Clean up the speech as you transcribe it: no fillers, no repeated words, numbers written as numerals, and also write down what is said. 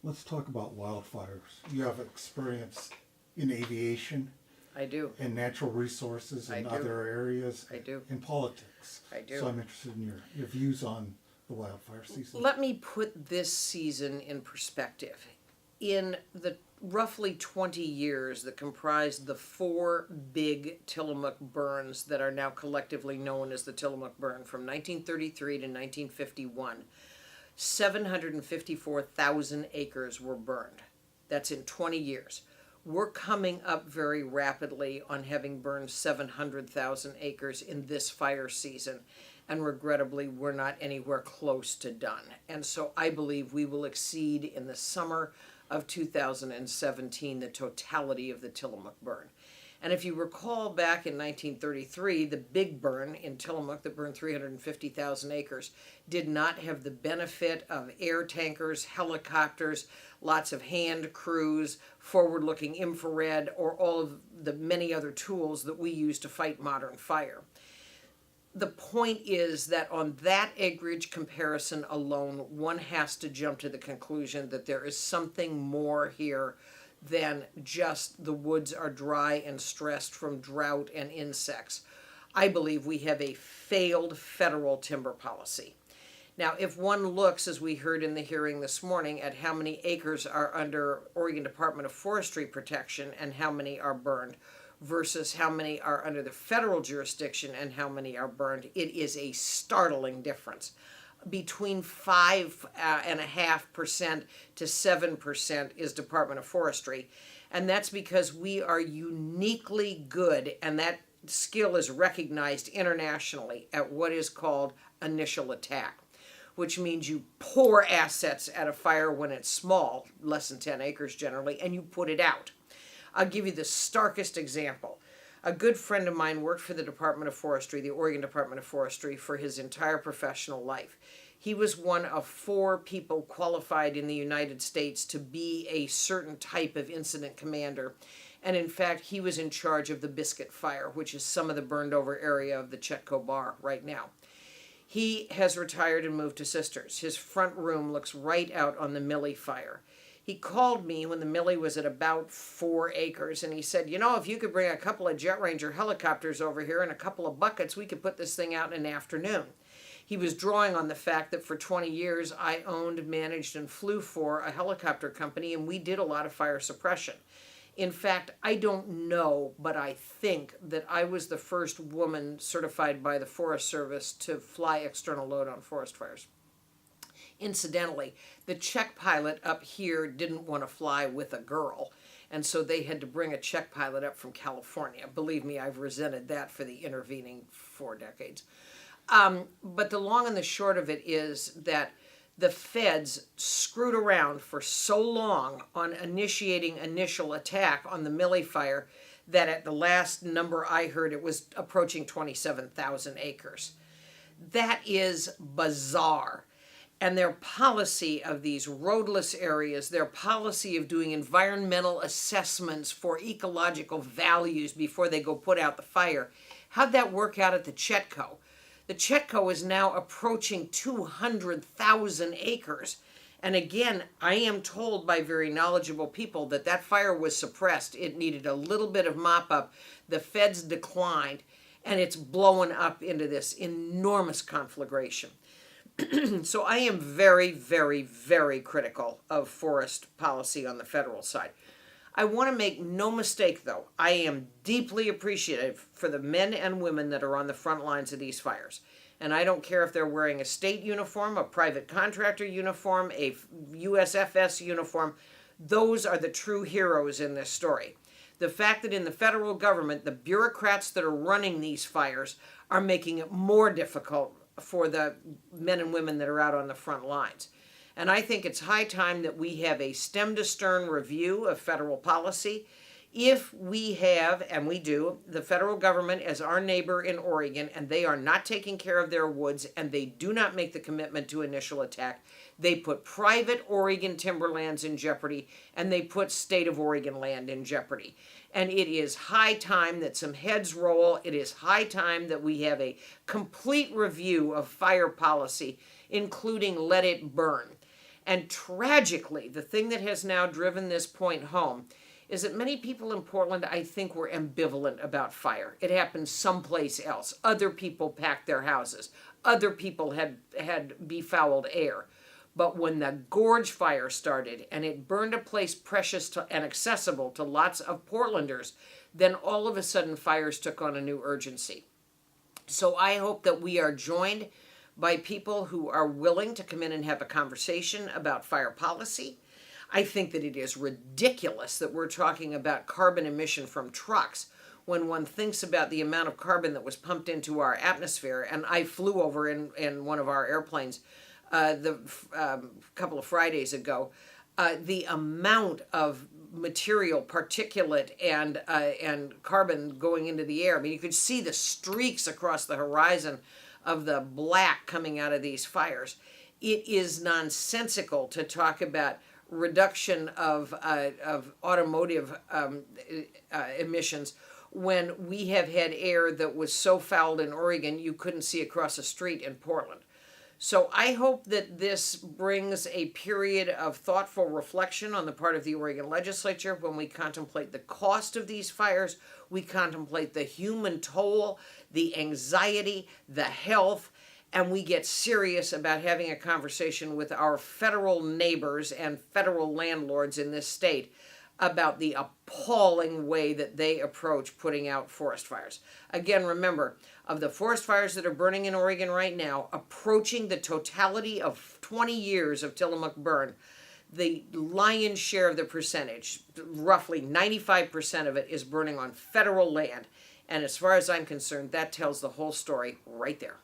Let's talk about wildfires. You have experience in aviation, I do. in natural resources, I and do. other areas, I do. in politics. I do. So I'm interested in your views on the wildfire season. Let me put this season in perspective. In the roughly 20 years that comprised the four big Tillamook burns that are now collectively known as the Tillamook burn from 1933 to 1951, 754,000 acres were burned. That's in 20 years. We're coming up very rapidly on having burned 700,000 acres in this fire season, and regrettably, we're not anywhere close to done. And so I believe we will exceed in the summer of 2017 the totality of the Tillamook burn. And if you recall back in 1933, the big burn in Tillamook that burned 350,000 acres did not have the benefit of air tankers, helicopters, lots of hand crews, forward-looking infrared, or all of the many other tools that we use to fight modern fire. The point is that on that acreage comparison alone, one has to jump to the conclusion that there is something more here than just the woods are dry and stressed from drought and insects. I believe we have a failed federal timber policy. Now, if one looks, as we heard in the hearing this morning, at how many acres are under Oregon Department of Forestry protection and how many are burned versus how many are under the federal jurisdiction and how many are burned, it is a startling difference. Between 5.5% to 7% is Department of Forestry. And that's because we are uniquely good, and that skill is recognized internationally, at what is called initial attack, which means you pour assets at a fire when it's small, less than 10 acres generally, and you put it out. I'll give you the starkest example. A good friend of mine worked for the Department of Forestry, the Oregon Department of Forestry, for his entire professional life. He was one of 4 people qualified in the United States to be a certain type of incident commander. And in fact, he was in charge of the Biscuit Fire, which is some of the burned over area of the Chetco Bar right now. He has retired and moved to Sisters. His front room looks right out on the Millie Fire. He called me when the Millie was at about 4 acres, and he said, you know, if you could bring a couple of Jet Ranger helicopters over here and a couple of buckets, we could put this thing out in an afternoon. He was drawing on the fact that for 20 years I owned, managed, and flew for a helicopter company, and we did a lot of fire suppression. In fact, I don't know, but I think that I was the first woman certified by the Forest Service to fly external load on forest fires. Incidentally, the check pilot up here didn't want to fly with a girl, and so they had to bring a check pilot up from California. Believe me, I've resented that for the intervening 4 decades. But the long and the short of it is that the feds screwed around for so long on initiating initial attack on the Millie Fire that at the last number I heard, it was approaching 27,000 acres. That is bizarre. And their policy of these roadless areas, their policy of doing environmental assessments for ecological values before they go put out the fire, how'd that work out at the Chetco? The Chetco is now approaching 200,000 acres. And again, I am told by very knowledgeable people that that fire was suppressed. It needed a little bit of mop up. The feds declined, and it's blowing up into this enormous conflagration. So I am very, very, very critical of forest policy on the federal side. I want to make no mistake, though. I am deeply appreciative for the men and women that are on the front lines of these fires. And I don't care if they're wearing a state uniform, a private contractor uniform, a USFS uniform. Those are the true heroes in this story. The fact that in the federal government, the bureaucrats that are running these fires are making it more difficult for the men and women that are out on the front lines. And I think it's high time that we have a stem to stern review of federal policy. If we have, and we do, the federal government as our neighbor in Oregon, and they are not taking care of their woods, and they do not make the commitment to initial attack, they put private Oregon timberlands in jeopardy, and they put state of Oregon land in jeopardy. And it is high time that some heads roll. It is high time that we have a complete review of fire policy, including let it burn. And tragically, the thing that has now driven this point home is that many people in Portland, I think, were ambivalent about fire. It happened someplace else. Other people packed their houses. Other people had befouled air. But when the gorge fire started and it burned a place precious and accessible to lots of Portlanders, then all of a sudden fires took on a new urgency. So I hope that we are joined by people who are willing to come in and have a conversation about fire policy. I think that it is ridiculous that we're talking about carbon emission from trucks when one thinks about the amount of carbon that was pumped into our atmosphere. And I flew over in one of our airplanes the couple of Fridays ago. The amount of material, particulate, and carbon going into the air. I mean, you could see the streaks across the horizon of the black coming out of these fires. It is nonsensical to talk about reduction of automotive emissions when we have had air that was so fouled in Oregon you couldn't see across the street in Portland. So I hope that this brings a period of thoughtful reflection on the part of the Oregon legislature when we contemplate the cost of these fires, we contemplate the human toll, the anxiety, the health, and we get serious about having a conversation with our federal neighbors and federal landlords in this state about the appalling way that they approach putting out forest fires. Again, remember, of the forest fires that are burning in Oregon right now, approaching the totality of 20 years of Tillamook burn, the lion's share of the percentage, roughly 95% of it, is burning on federal land. And as far as I'm concerned, that tells the whole story right there.